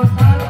Oh,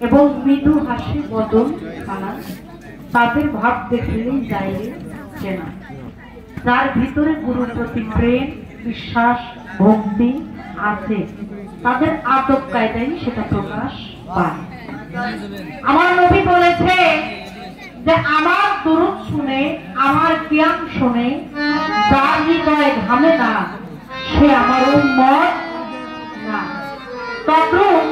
এবং মৃদু হাসি বদন খানা তাদের ভাব দেখলেই যায় চেনা। তার ভিতরে গুরুর প্রতি প্রেম, বিশ্বাস, ভক্তি আছে, তাদের আদব কায়দায় সেটা প্রকাশ পায়। আমার নবী বলেছে যে আমার দুরূদ শুনে, আমার জ্ঞান শুনে যার হৃদয়ে ঘামে না, সে আমার উম্মত না। তদ্রূপ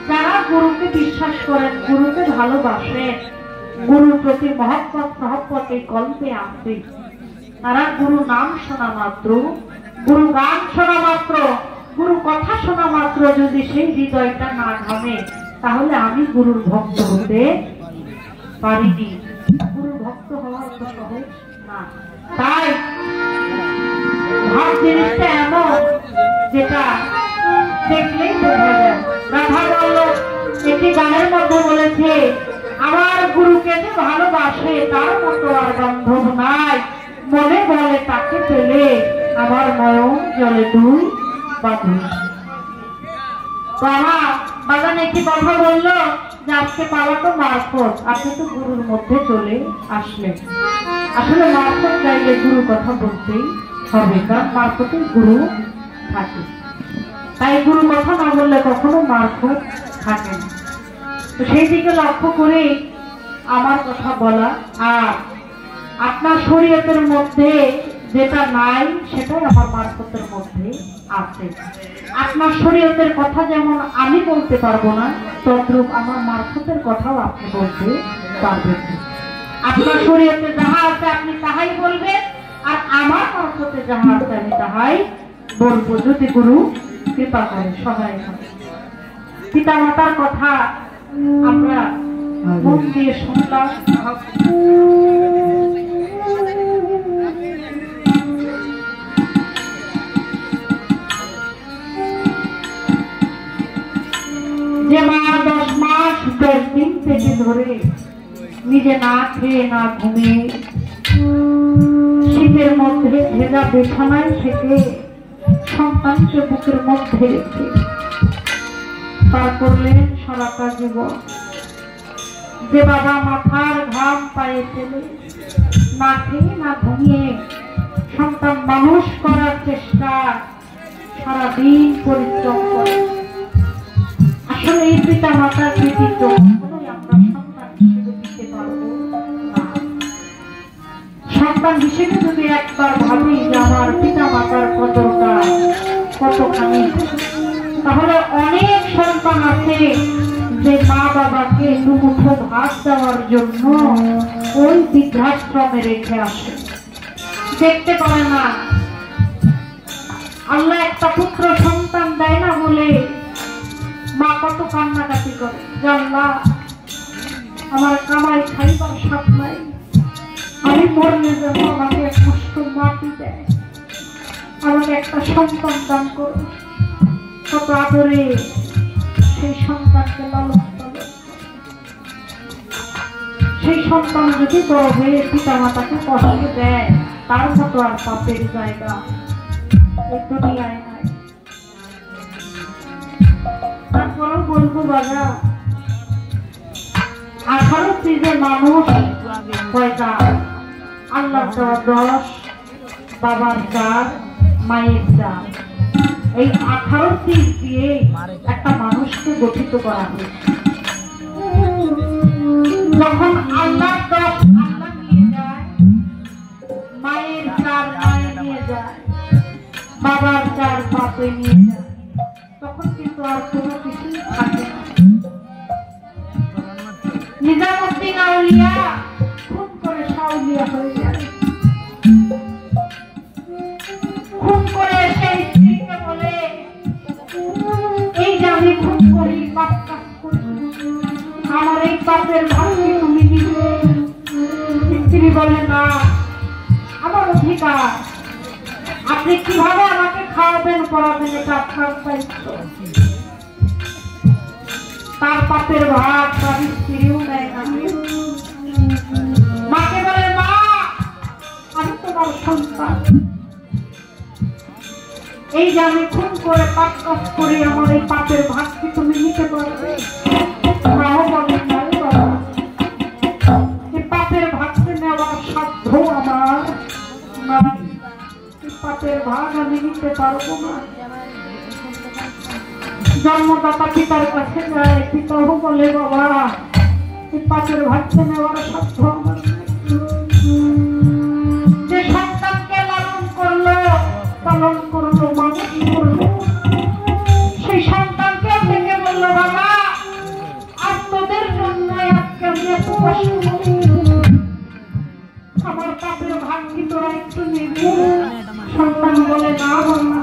যারা গুরুকে বিশ্বাস করেন, গুরুকে ভালোবাসেন, গুরুর প্রতি মহব্বত সহব্বত এই কল্পে আছে, তারা গুরু নাম শোনা মাত্র, গুরু গান শোনা মাত্র, গুরু কথা শোনা মাত্র যদি সেই হৃদয়টা না ঘামে, তাহলে আমি গুরুর ভক্ত হতে পারিনি। গুরুর ভক্ত হওয়া অত সহজ না। তাই ভাব জিনিসটা এমন যেটা দেখলেই বোঝা যায়। রাধা বল্লভ একটি গানের মধ্যে বলেছে, আমার গুরুকে যে ভালোবাসে তার মতো আর বান্ধব নাই, মনে বলে তাকে পেলে আমার নয়ন জলে দুই বাঁধে। তো আমার বাগানে একটি কথা বললো যে আজকে পাওয়া তো মারফত, আপনি তো গুরুর মধ্যে চলে আসলেন। আসলে মারফত চাইলে গুরু কথা বলতেই হবে, কারণ মারফতে গুরু থাকে। তাই গুরু কথা না বললে কখনো মারফত থাকে না। তো সেই দিকে লক্ষ্য করে আমার কথা বলা। আর আপনার শরীয়তের মধ্যে যেটা নাই সেটাই আমার মারফতের মধ্যে আছে। আপনার শরীয়তের কথা যেমন আমি বলতে পারবো না, তদ্রূপ আমার মারফতের কথাও আপনি বলতে পারবেন না। আপনার শরীয়তে যাহা আছে আপনি তাহাই বলবেন, আর আমার মারফতে যাহা আছে আমি তাহাই বলবো, যদি গুরু কৃপা করে, সহায় করে। পিতা মাতার কথা আমরা মন দিয়ে শুনলাম, যে মা 10 মাস 10 দিন পেটে ধরে নিজে না খেয়ে না ঘুমে শীতের মধ্যে ভেজা বিছানায় থেকে সন্তানকে বুকের মধ্যে রেখে পার করলেন সারাটা জীবন। যে বাবা মাথার ঘাম পায়ে ফেলে না খেয়ে না ঘুমিয়ে সন্তান মানুষ করার চেষ্টা সারাদিন পরিশ্রম করে, আসলে এই পিতা মাতার কৃতিত্ব কখনোই আমরা সন্তান হিসেবে দিতে পারবো না। সন্তান হিসেবে যদি একবার ভাবি যে আমার পিতা মাতার কদরটা কতখানি, তাহলে অনেক সন্তান আছে যে মা বাবাকে দুমুঠো ভাত দেওয়ার জন্য ওই বৃদ্ধাশ্রমে রেখে আসে, দেখতে পারে না। আল্লাহ একটা পুত্র সন্তান দেয় না বলে মা কত কান্নাকাটি করে, যে আল্লাহ আমার কামাই খাইবার সাথ নাই, আমি মরলে যেন আমাকে কষ্ট মাটি দেয়, আমাকে একটা সন্তান দান করো। কত আদরে সেই সন্তানকে লালন পালন, সেই সন্তান যদি বড় হয়ে পিতা মাতাকে কষ্ট দেয়, তার মতো আর পাপের জায়গা এই দুনিয়ায় নাই। তারপরেও বলবো বাবা, 18 চিজে মানুষ কয়টা? আল্লাহ দেওয়া 10, বাবার 4, মায়ের 4, এই 18 চিজ দিয়ে একটা মানুষকে গঠিত করা হয়েছে। যখন আল্লাহ 10 আল্লাহ নিয়ে যায়, মায়ের 4 মায়ে নিয়ে যায়, বাবার 4 বাপে নিয়ে যায়, তখন কিন্তু আর কোনো কিছু থাকে না। নিজামুদ্দিন আউলিয়া খুন করে সাউলিয়া হয়ে যায়, খুন করে সেই স্ত্রীকে বলে এই যে আমি খুন করি, পাপ কাজ করি, আমার এই পাপের ভাবি তুমি দিবে। স্ত্রী বলে না, আমার অধিকার, আপনি কিভাবে আমাকে খাওয়াবেন পড়াবেন এটা আপনার দায়িত্ব। তার পাপের ভাগ তার স্ত্রীও নেয় না। মাকে বলে মা আমি তোমার সন্তান, এই যে আমি খুন করে পাপ কাজ করি, আমার এই পাপের ভাগ কি তুমি নিতে পারবে? মাও বলে এই পাপের ভাগকে নেওয়ার সাধ্য আমার নাই। পাপের ভাগ আমি নিতে পারবো না। জন্মদাতা পিতার কাছে যায়, পিতাও বলে বাবা এই পাপের ভাগকে নেওয়ার সাধ্য আমার নেই। যে সন্তানকে লালন করলো, পালন করলো, মানুষ করলো, সেই সন্তানকে থেকে বললো বাবা আর তোদের জন্য আজকে আমি এত কষ্ট করি, আমার পাপের ভাগ কি তোরা একটু নিবি? সন্তান বলে না বাবা,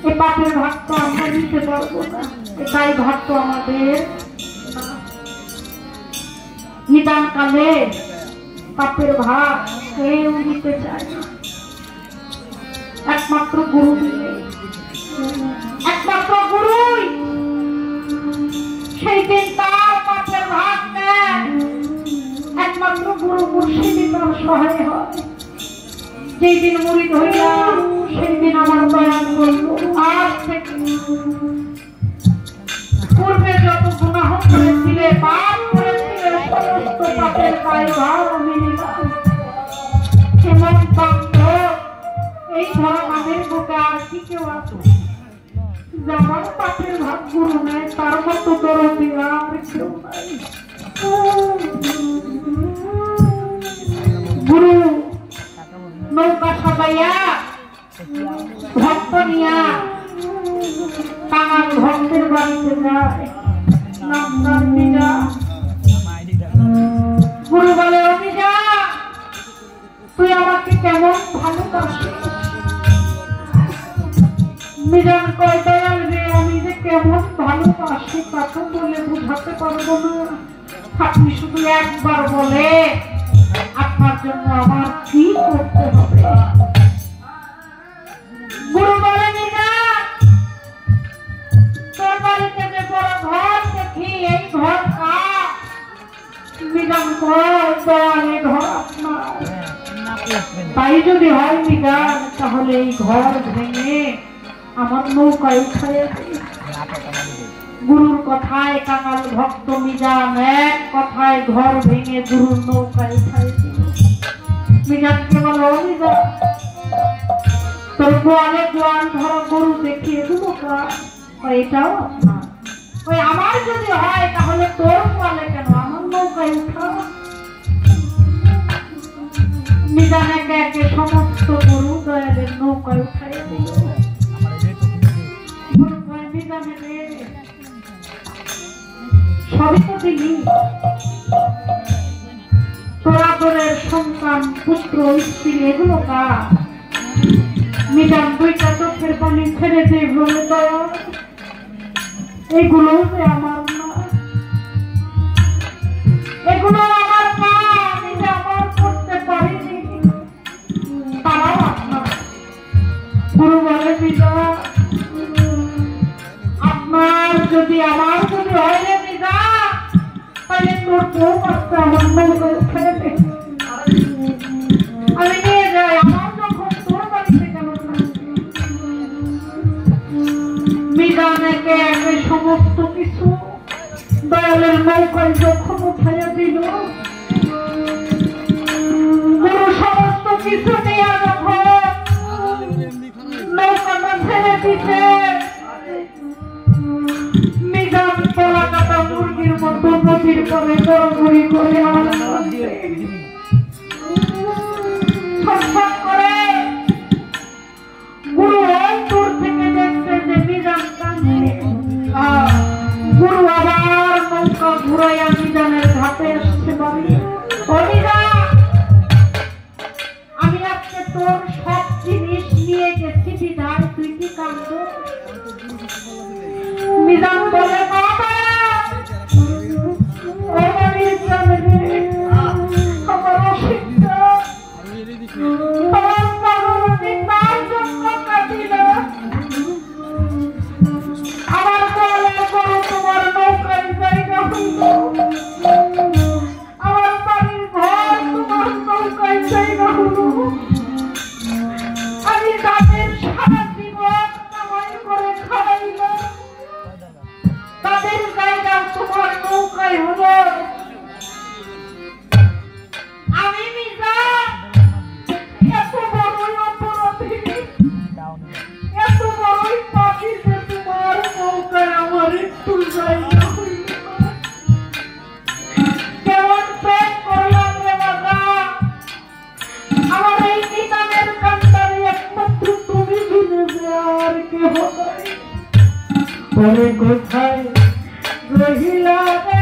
এই পাপের ভাগ তো আমরা নিতে পারবো না, এটাই ভাগ তো আমাদের। নিদান কালে পাপের ভাগ কেউ নিতে চায় না, একমাত্র গুরু দিলে, একমাত্র গুরুই সেই দিন তার পাপের ভাগ নেয়। একমাত্র গুরু মুর্শিদই তার সহায় হয়। যেই দিন মুরিদ হইলাম সেই দিন আমার বয়ান করলো আজ থেকে পূর্বে যত গুনাহ করেছিলে, পাপ করেছিলে, সমস্ত পাপের দায়ভার আমি নিলাম। কেমন বান্ধব এই ধরনের বুকে আর কি কেউ আছে? আমার পাপের ভাগ গুরু নেয়, তার মতো দরদি আর কেউ নাই। গুরু নৌকা সাজাইয়া ভক্ত নিয়া তার ভক্তের বাড়িতে যায়, গুরু বলে অভিজা তুই আমাকে কেমন ভালোবাসিস? মিজান কয় দয়াল রে আমি যে কেমন ভালোবাসি তা তো বলে বুঝাতে পারবো না, আপনি শুধু একবার বলে আপনার জন্য আমার কি করতে হবে? গুরু বলে মিজান তোর বাড়িতে যে বড় ঘর দেখি এই ঘর কার? মিজান কয় দয়াল এই ঘর আপনার। তাই যদি হয় মিজান তাহলে এই ঘর ভেঙে আমার নৌকায় উঠাইয়া দিই। গুরুর কথায় কাঙাল ভক্ত মিজান এক কথায় ঘর ভেঙে গুরুর নৌকায় উঠাই দিল। মিজানকে বলো মিজান তোর গোয়ালে গোয়াল ধরা গরু দেখিয়ে দেবো কার? এটাও আপনার। ওই আমার যদি হয় তাহলে তোর গোয়ালে কেন, আমার নৌকায় উঠাও। মিজান একে একে সমস্ত গরু দয়ালের নৌকায় উঠাইয়া দিল। সবই তো দিলি, তোরা তোরের সন্তান পুত্র স্ত্রী এগুলো কার? মিজান দুইটা চোখের পানি ছেড়ে দিয়ে বলে দয়া এগুলো যে আমার না, এগুলো আমার না, আমি যে আমার করতে পারিনি, তারাও আপনার। গুরু বলে মিজান আপনার যদি আমার যদি হয় রে মিজান তাহলে তোর বউ বাচ্চা আমার নৌকায় ছেড়ে দে, আমি নিয়ে যাই। আমার যখন তোর বাড়িতে কেন মিজান একে একে সমস্ত কিছু দয়ালের নৌকায় যখন উঠাইয়া দিল, গুরু সমস্ত কিছু নিয়ে যখন নৌকাটা ছেড়ে দিতে মিজান তোলা কাটা মুরগির মতো নদীর পরে গড়গড়ি করে ছটফট করে। গুরু ওই দূর থেকে দেখছে যে মিজান কাঁদছে, গুরু আবার নৌকা ঘুরাইয়া মিজানের ঘাটে আসছে বাড়ি। আমি আজকে তোর সব জিনিস নিয়ে গেছি বিদায়, তুই কি কাঁদছ? মিজান বলে বাবা আমার অসুবিধা তার জন্য কাঁদিল, আমার বলে করো তোমার নৌকার জায়গা হইল, আমার বাড়ির ঘর তোমার নৌকায় জায়গা হল, আমি তাদের সারা জীবন কামাই করে খাইলাম, আর কেহ নাই ওরে কোথায় রহিলা রে